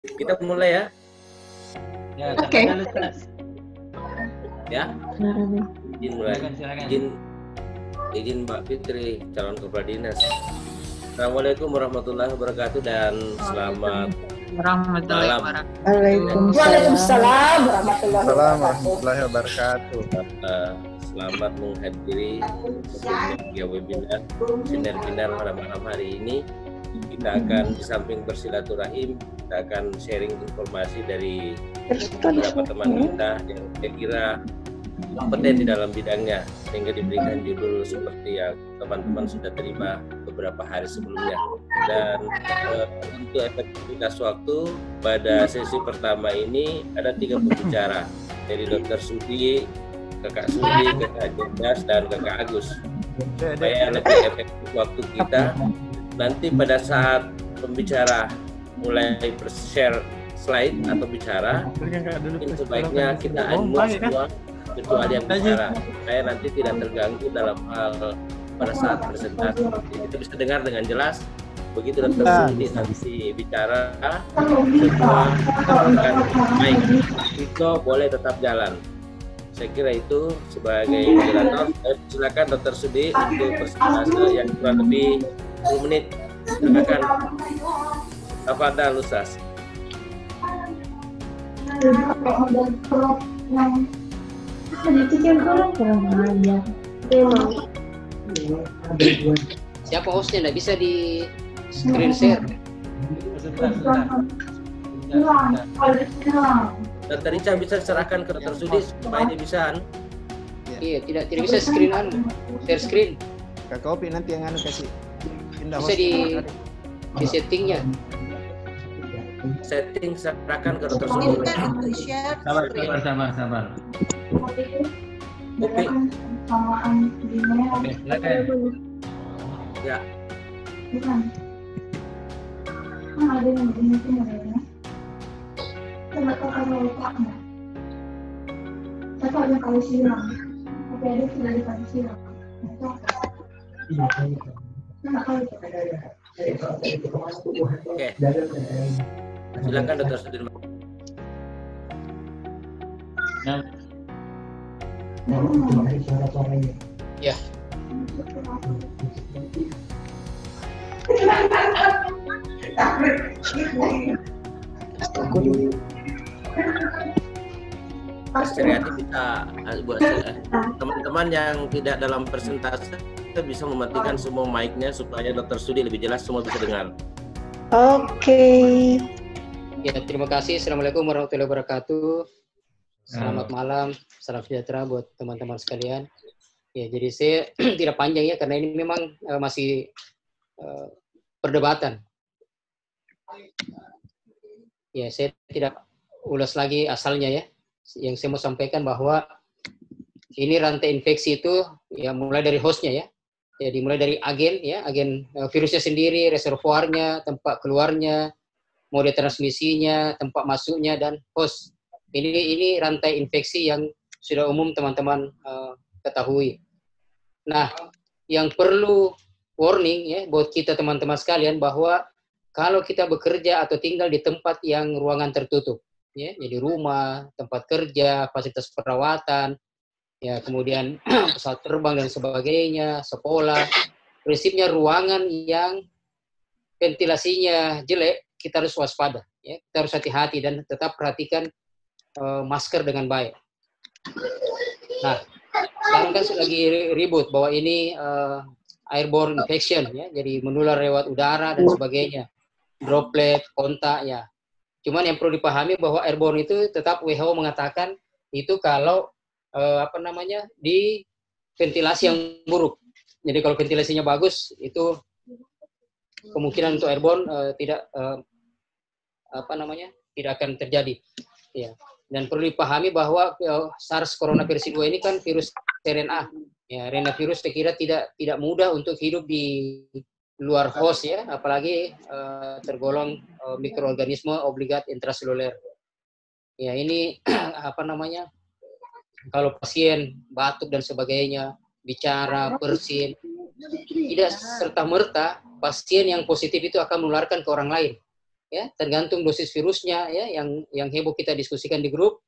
Kita mulai ya. Ya, Oke. silakan Ustaz. Ya. Izin mulai. Silakan. Izin Mbak Fitri, calon kepala dinas. Assalamualaikum warahmatullahi wabarakatuh dan selamat malam. Waalaikumsalam warahmatullahi wabarakatuh. Selamat menghadiri media webinar sinar pada malam hari ini. Kita akan di samping bersilaturahim, kita akan sharing informasi dari beberapa teman kita yang saya kira kompeten di dalam bidangnya, sehingga diberikan judul seperti yang teman-teman sudah terima beberapa hari sebelumnya. Dan untuk efektivitas waktu, pada sesi pertama ini ada 3 pembicara, dari Dr. Sudi, Kakak Sudi, Kakak Jendas, dan Kakak Agus. Supaya lebih efektif waktu kita, nanti pada saat pembicara mulai share slide atau bicara, mungkin sebaiknya kita unmute semua kecuali yang bicara. Saya nanti tidak terganggu dalam hal pada saat presentasi. Kita bisa dengar dengan jelas. Begitu Dr. Sudi nanti bicara, semua akan baik. Itu boleh tetap jalan. Saya kira itu sebagai moderator. Silakan Dr. Sudi untuk presentasi yang kurang lebih 10 menit. Silakan. Tafadhal Ustaz. Siapa hostnya? Nggak bisa di screen share. Dr. Ica bisa serahkan ke Dr. Sudi supaya dia bisa. Iya, tidak bisa screen share screen. Kak Kopi nanti yang kasih pindah bisa di settingnya. Setting serahkan ke Dr. Sudi. Sabar. Oke. Silakan. Ya. Oke. Silakan Dr. Sudirman. Ya. Kreatif bisa buat teman-teman yang tidak dalam presentasi kita bisa mematikan semua mic-nya supaya Dr. Sudi lebih jelas semua bisa dengar. Oke. Ya, terima kasih. Assalamualaikum warahmatullahi wabarakatuh. Selamat malam, salam sejahtera buat teman-teman sekalian. Ya, jadi saya tidak panjang ya karena ini memang masih perdebatan. Ya, saya tidak ulas lagi asalnya ya. Yang saya mau sampaikan bahwa ini rantai infeksi itu ya mulai dari hostnya ya. Jadi mulai dari agen virusnya sendiri, reservoirnya, tempat keluarnya, mode transmisinya, tempat masuknya, dan host. Ini rantai infeksi yang sudah umum teman-teman ketahui. Nah, yang perlu warning ya buat kita teman-teman sekalian bahwa kalau kita bekerja atau tinggal di tempat yang ruangan tertutup, ya, jadi rumah, tempat kerja, fasilitas perawatan, ya, kemudian pesawat terbang dan sebagainya, sekolah, prinsipnya ruangan yang ventilasinya jelek, kita harus waspada, ya, kita harus hati-hati dan tetap perhatikan masker dengan baik. Nah, sekarang kan lagi ribut bahwa ini airborne infection, ya, jadi menular lewat udara dan sebagainya, droplet, kontak, ya. Cuman yang perlu dipahami bahwa airborne itu tetap WHO mengatakan itu kalau di ventilasi yang buruk. Jadi kalau ventilasinya bagus itu kemungkinan untuk airborne tidak akan terjadi. Ya. Dan perlu dipahami bahwa SARS coronavirus 2 ini kan virus RNA. Ya, RNA virus saya kira tidak mudah untuk hidup di luar host ya, apalagi tergolong mikroorganisme obligat intraseluler. Ya, ini kalau pasien batuk dan sebagainya, bicara, bersin, tidak serta-merta pasien yang positif itu akan menularkan ke orang lain. ya, tergantung dosis virusnya ya, yang heboh kita diskusikan di grup,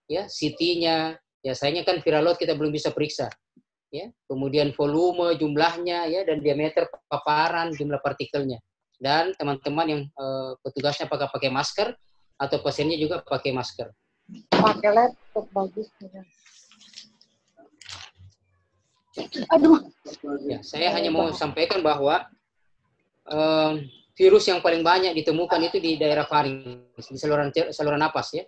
ya, CT-nya, ya sayangnya kan viral load kita belum bisa periksa, ya, kemudian volume, jumlahnya, ya, dan diameter paparan, jumlah partikelnya, dan teman-teman yang petugasnya pakai masker atau pasiennya juga pakai masker. Pakai laptop bagus. Aduh. Ya, saya hanya mau sampaikan bahwa virus yang paling banyak ditemukan itu di daerah faring, di saluran napas ya.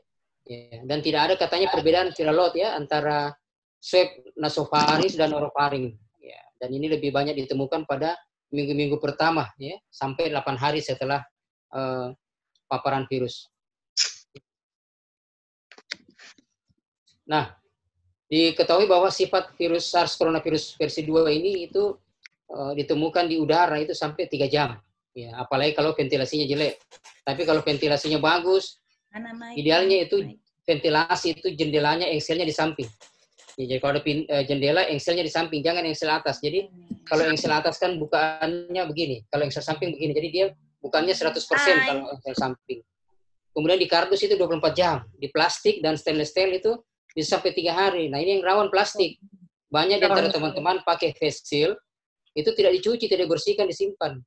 Ya. Dan tidak ada katanya perbedaan viral load ya antara swab nasofaring dan orofaring. Ya. Dan ini lebih banyak ditemukan pada minggu-minggu pertama ya, sampai 8 hari setelah paparan virus. Nah, diketahui bahwa sifat virus SARS coronavirus versi 2 ini itu ditemukan di udara itu sampai 3 jam. Ya, apalagi kalau ventilasinya jelek. Tapi kalau ventilasinya bagus, idealnya itu ventilasi itu jendelanya engselnya di samping. Ya, jadi kalau ada jendela engselnya di samping, jangan engsel atas. Jadi kalau engsel atas kan bukannya begini, kalau engsel samping begini. Jadi dia bukannya 100% kalau engsel samping. Kemudian di kardus itu 24 jam. Di plastik dan stainless steel itu bisa sampai 3 hari. Nah, ini yang rawan plastik. Banyak di antara teman-teman pakai face shield, itu tidak dicuci, tidak dibersihkan, disimpan.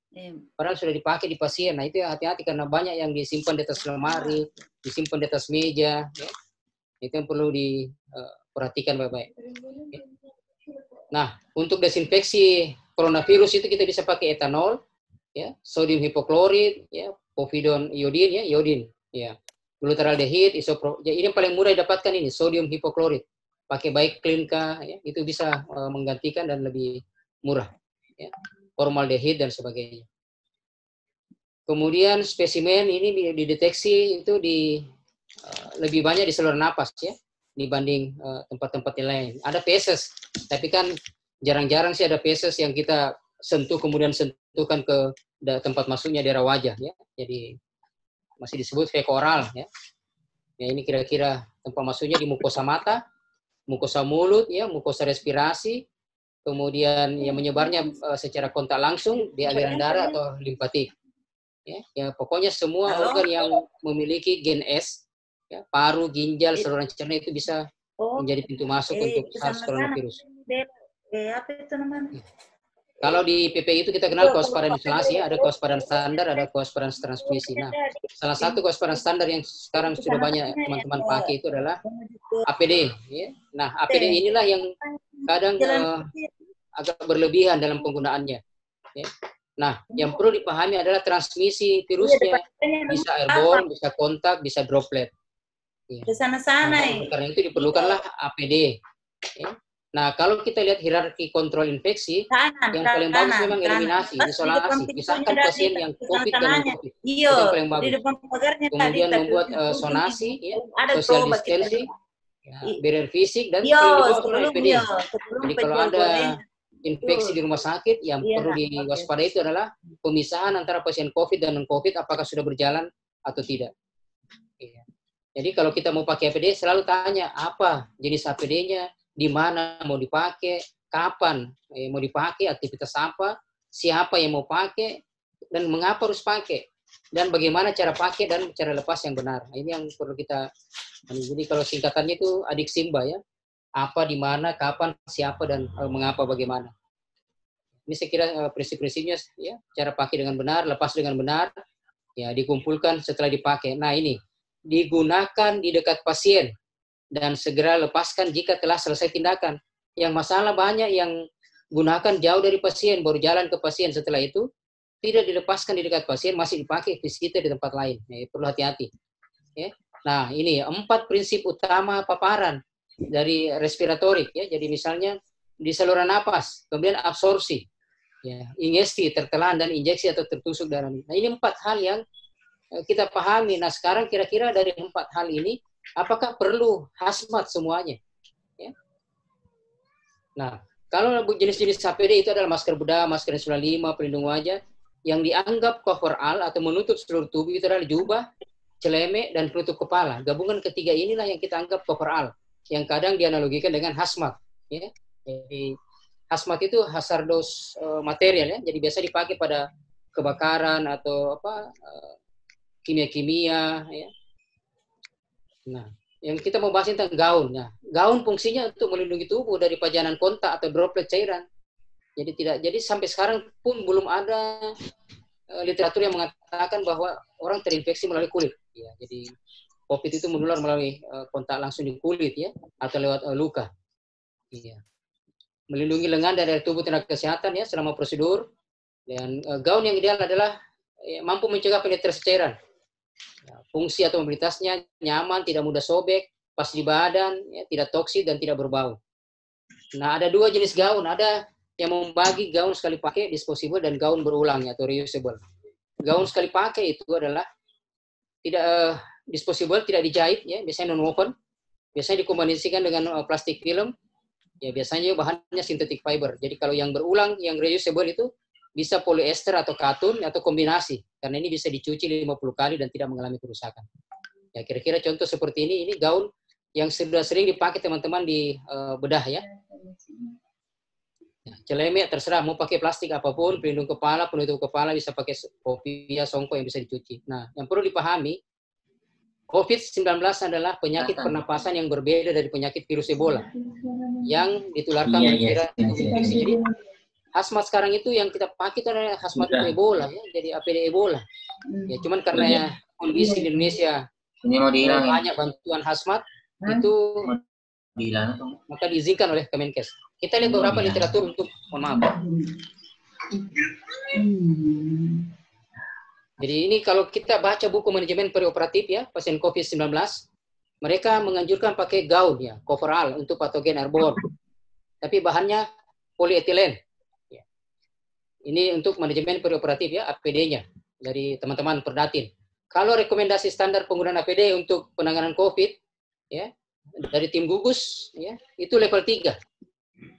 Padahal sudah dipakai di pasien. Nah, itu hati-hati karena banyak yang disimpan di atas lemari, disimpan di atas meja. Ya. Itu yang perlu diperhatikan baik-baik. Ya. Nah, untuk desinfeksi coronavirus itu kita bisa pakai etanol, ya, sodium hipoklorit, ya, povidone iodin, ya, iodin, ya. Glutaraldehid, ya, ini yang paling mudah didapatkan ini, sodium hipoklorit. Pakai baik Klinka, ya, itu bisa menggantikan dan lebih murah. Ya. Formaldehid dan sebagainya. Kemudian spesimen ini dideteksi itu lebih banyak di saluran napas ya dibanding tempat-tempat yang lain. Ada feses, tapi kan jarang-jarang sih ada feses yang kita sentuh kemudian sentuhkan ke tempat masuknya daerah wajah ya. Jadi masih disebut fekoral ya. Ya ini kira-kira tempat masuknya di mukosa mata, mukosa mulut ya, mukosa respirasi. Kemudian yang menyebarnya secara kontak langsung di aliran darah atau limpatik. Ya, pokoknya semua organ yang memiliki gen S, ya, paru, ginjal, saluran cerna itu bisa menjadi pintu masuk untuk SARS coronavirus. Apa itu namanya? Kalau di PPI itu kita kenal kewaspadaan isolasi, ya, ada kewaspadaan standar, ada kewaspadaan transmisi. Nah, salah satu kewaspadaan standar yang sekarang sudah banyak teman-teman pakai itu adalah APD. Ya. Nah, APD inilah yang kadang agak berlebihan dalam penggunaannya. Ya. Nah, yang perlu dipahami adalah transmisi virusnya bisa airborne, bisa kontak, bisa droplet. Ya. Nah, karena itu diperlukanlah APD. Ya. Nah, kalau kita lihat hierarki kontrol infeksi, yang paling bagus memang eliminasi, isolasi, pisahkan pasien yang COVID dan non-COVID. Itu yang paling bagus. Kemudian membuat sonasi, ya, social distancing, ya, barrier fisik, dan paling APD. Jadi kalau ada infeksi di rumah sakit, yang perlu diwaspadai itu adalah pemisahan antara pasien COVID dan non-COVID, apakah sudah berjalan atau tidak. Ya. Jadi kalau kita mau pakai APD, selalu tanya apa jenis APD-nya, di mana mau dipakai, kapan mau dipakai, aktivitas apa, siapa yang mau pakai, dan mengapa harus pakai, dan bagaimana cara pakai dan cara lepas yang benar. Nah, ini yang perlu kita. Jadi kalau singkatannya itu adik Simba ya, apa, di mana, kapan, siapa, dan mengapa, bagaimana. Ini saya kira prinsip-prinsipnya ya, cara pakai dengan benar, lepas dengan benar, ya dikumpulkan setelah dipakai. Nah ini digunakan di dekat pasien dan segera lepaskan jika telah selesai tindakan. Yang masalah banyak yang gunakan jauh dari pasien, baru jalan ke pasien, setelah itu tidak dilepaskan di dekat pasien, masih dipakai visita di tempat lain. Ya, perlu hati-hati. Ya. Nah ini 4 prinsip utama paparan dari respiratorik. Ya. Jadi misalnya di saluran napas, kemudian absorpsi, ya, ingesti, tertelan, dan injeksi atau tertusuk darah. Nah ini 4 hal yang kita pahami. Nah sekarang kira-kira dari 4 hal ini, apakah perlu hazmat semuanya? Ya. Nah, kalau jenis-jenis APD itu adalah masker bedah, masker N95, pelindung wajah, yang dianggap coverall atau menutup seluruh tubuh itu adalah jubah, celemek, dan penutup kepala. Gabungan ketiga inilah yang kita anggap coverall, yang kadang dianalogikan dengan hazmat. Ya. Jadi hazmat itu hazardous material ya, jadi biasa dipakai pada kebakaran atau apa kimia-kimia, ya. Nah, yang kita mau bahas tentang gaun. Nah, gaun fungsinya untuk melindungi tubuh dari pajanan kontak atau droplet cairan. Jadi sampai sekarang pun belum ada literatur yang mengatakan bahwa orang terinfeksi melalui kulit. Ya, jadi COVID itu menular melalui kontak langsung di kulit ya, atau lewat luka. Iya. Melindungi lengan dari tubuh tenaga kesehatan ya selama prosedur. Dan gaun yang ideal adalah mampu mencegah penetrasi cairan. Ya, fungsi atau mobilitasnya nyaman, tidak mudah sobek, pas di badan, ya, tidak toksik dan tidak berbau. Nah, ada dua jenis gaun. Ada yang membagi gaun sekali pakai, disposable, dan gaun berulang atau reusable. Gaun sekali pakai itu adalah tidak disposable, tidak dijahit, ya, biasanya non-woven, biasanya dikombinasikan dengan plastik film, ya biasanya bahannya synthetic fiber. Jadi kalau yang berulang, yang reusable itu bisa polyester atau katun atau kombinasi, karena ini bisa dicuci 50 kali dan tidak mengalami kerusakan. Ya kira-kira contoh seperti ini gaun yang sudah sering dipakai teman-teman di bedah ya. Celemek terserah mau pakai plastik apapun, pelindung kepala, penutup kepala, bisa pakai kopiah, songkok yang bisa dicuci. Nah, yang perlu dipahami, COVID-19 adalah penyakit pernapasan yang berbeda dari penyakit virus Ebola yang ditularkan melalui infeksi. Jadi, hazmat sekarang itu yang kita pakai itu adalah hazmat Ebola, ya, jadi APD Ebola. Ya, cuman karena kondisi di Indonesia banyak bantuan hazmat itu maka diizinkan oleh Kemenkes. Kita lihat beberapa literatur untuk, mohon maaf. Jadi ini kalau kita baca buku manajemen perioperatif ya, pasien COVID-19, mereka menganjurkan pakai gaun ya, coverall untuk patogen airborne. Tapi bahannya polietilen. Ya. Ini untuk manajemen perioperatif ya, APD-nya dari teman-teman Perdatin. Kalau rekomendasi standar penggunaan APD untuk penanganan COVID ya, dari tim gugus ya, itu level 3.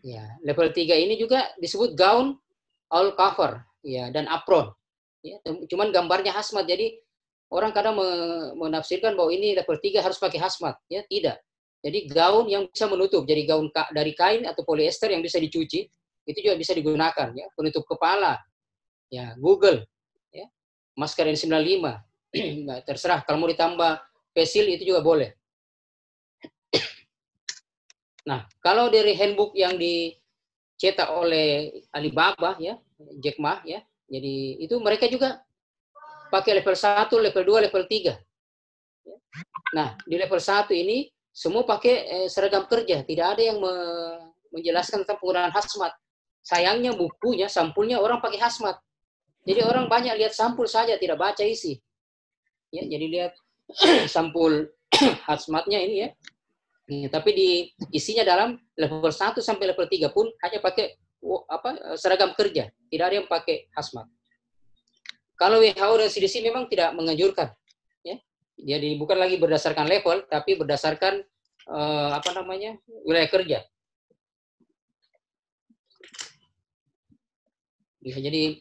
Ya, level 3 ini juga disebut gaun all cover ya dan apron. Ya, cuman gambarnya hazmat. Jadi orang kadang menafsirkan bahwa ini level 3 harus pakai hazmat, ya tidak. Jadi gaun yang bisa menutup, jadi gaun dari kain atau polyester yang bisa dicuci, itu juga bisa digunakan ya, penutup kepala. Ya, Google ya. Masker N95. Nah, terserah kalau mau ditambah face shield itu juga boleh. Nah, kalau dari handbook yang dicetak oleh Alibaba ya, Jack Ma ya. Jadi itu mereka juga pakai level 1, level 2, level 3. Nah, di level 1 ini semua pakai seragam kerja, tidak ada yang menjelaskan tentang penggunaan hazmat. Sayangnya bukunya, sampulnya orang pakai hazmat. Jadi orang banyak lihat sampul saja, tidak baca isi. Ya, jadi lihat sampul hazmatnya ini ya. Tapi di isinya dalam level 1 sampai level 3 pun hanya pakai seragam kerja, tidak ada yang pakai hazmat. Kalau WHO dan CDC memang tidak menganjurkan, ya. Jadi bukan lagi berdasarkan level, tapi berdasarkan wilayah kerja. Ya, jadi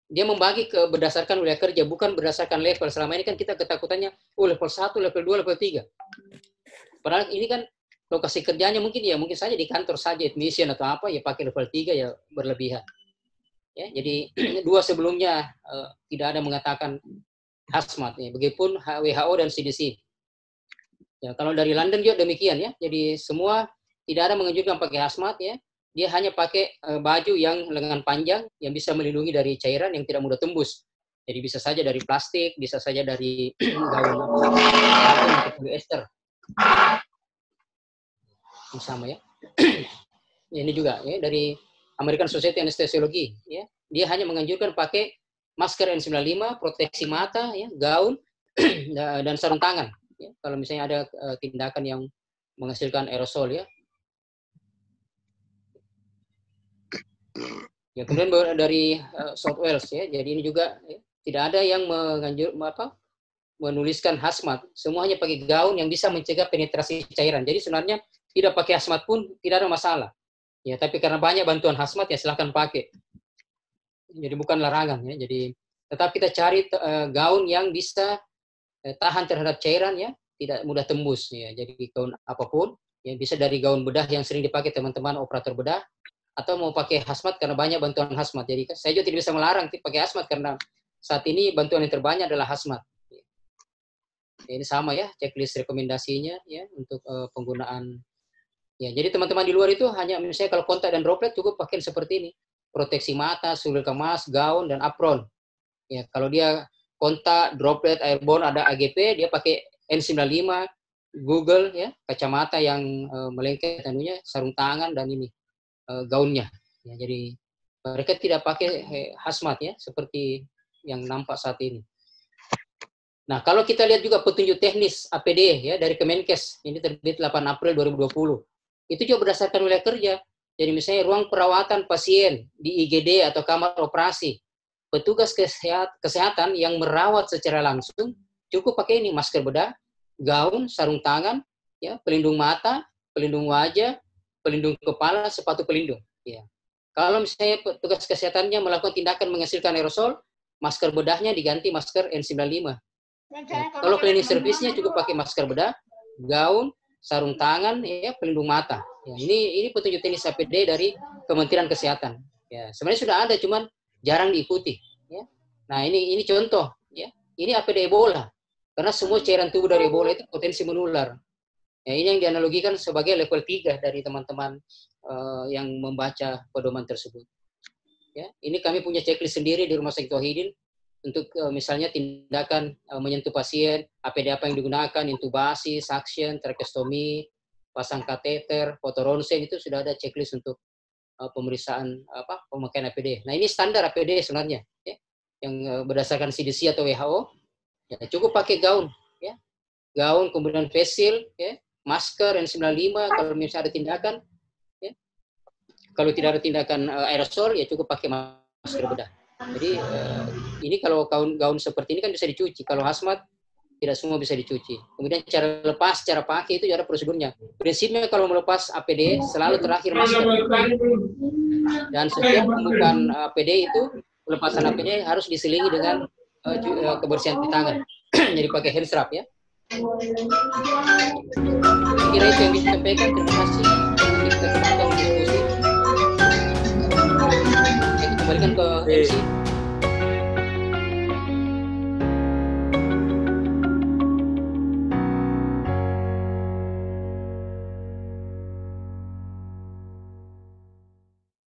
dia membagi berdasarkan wilayah kerja, bukan berdasarkan level. Selama ini kan kita ketakutannya, level 1, level 2, level 3. Padahal ini kan lokasi kerjanya mungkin saja di kantor saja, admission atau apa, ya pakai level 3 ya berlebihan. Ya, jadi dua sebelumnya tidak ada mengatakan hazmat. Ya. Begitupun WHO dan CDC. Ya, kalau dari London juga demikian ya. Jadi semua tidak ada menganjurkan pakai hazmat ya. Dia hanya pakai baju yang lengan panjang yang bisa melindungi dari cairan yang tidak mudah tembus. Jadi bisa saja dari plastik, bisa saja dari gaun polyester. Sama ya. Ini juga ya dari American Society of Anesthesiology ya. Dia hanya menganjurkan pakai masker N95, proteksi mata ya, gaun dan sarung tangan ya. Kalau misalnya ada tindakan yang menghasilkan aerosol ya. Ya kemudian dari South Wales ya. Jadi ini juga ya, tidak ada yang menuliskan hazmat. Semua hanya pakai gaun yang bisa mencegah penetrasi cairan. Jadi sebenarnya tidak pakai hazmat pun tidak ada masalah. Ya, tapi karena banyak bantuan hazmat ya silahkan pakai. Jadi bukan larangan ya. Jadi tetap kita cari gaun yang bisa tahan terhadap cairan ya, tidak mudah tembus ya. Jadi gaun apapun ya, bisa dari gaun bedah yang sering dipakai teman-teman operator bedah, atau mau pakai hazmat karena banyak bantuan hazmat. Jadi saya juga tidak bisa melarang pakai hazmat karena saat ini bantuan yang terbanyak adalah hazmat. Ini sama ya, checklist rekomendasinya ya untuk penggunaan. Ya, jadi teman-teman di luar itu hanya misalnya kalau kontak dan droplet cukup pakai seperti ini. Proteksi mata, suril kemas, gaun, dan apron. Ya, kalau dia kontak, droplet, airborne, ada AGP, dia pakai N95, Google, ya, kacamata yang melengket, anunya, sarung tangan, dan ini gaunnya. Ya, jadi mereka tidak pakai hazmat ya, seperti yang nampak saat ini. Nah, kalau kita lihat juga petunjuk teknis APD ya dari Kemenkes, ini terbit 8 April 2020. Itu juga berdasarkan wilayah kerja. Jadi misalnya ruang perawatan pasien di IGD atau kamar operasi, petugas kesehatan yang merawat secara langsung cukup pakai ini, masker bedah, gaun, sarung tangan, ya, pelindung mata, pelindung wajah, pelindung kepala, sepatu pelindung. Ya. Kalau misalnya petugas kesehatannya melakukan tindakan menghasilkan aerosol, masker bedahnya diganti masker N95. Ya, kalau cleaning service-nya cukup pakai masker bedah, gaun, sarung tangan, ya, pelindung mata. Ya, ini petunjuk teknis APD dari Kementerian Kesehatan. Ya, sebenarnya sudah ada, cuman jarang diikuti. Ya. Nah, ini contoh. Ya. Ini APD Ebola. Karena semua cairan tubuh dari Ebola itu potensi menular. Ya, ini yang dianalogikan sebagai level 3 dari teman-teman yang membaca pedoman tersebut. Ya, ini kami punya checklist sendiri di Rumah Sakit Wahidin untuk misalnya tindakan menyentuh pasien, APD apa yang digunakan, intubasi, suction, tracheostomy, pasang kateter, foto ronsen, itu sudah ada checklist untuk pemeriksaan pemakaian APD. Nah, ini standar APD sebenarnya, ya, yang berdasarkan CDC atau WHO. Ya, cukup pakai gaun, ya, gaun, kemudian face shield, ya, masker N95 kalau misalnya ada tindakan, ya. Kalau tidak ada tindakan aerosol, ya cukup pakai masker bedah. Jadi ini kalau gaun seperti ini kan bisa dicuci. Kalau hazmat tidak semua bisa dicuci. Kemudian cara lepas, cara pakai itu ada prosedurnya. Prinsipnya kalau melepas APD selalu terakhir masker. Dan setiap pembukaan APD itu, pelepasan APD harus diselingi dengan kebersihan di tangan. Jadi pakai hand strap ya. Kira itu yang bisa disampaikan. Terima kasih. Kita kembalikan diskusi. Kita kembalikan ke MC.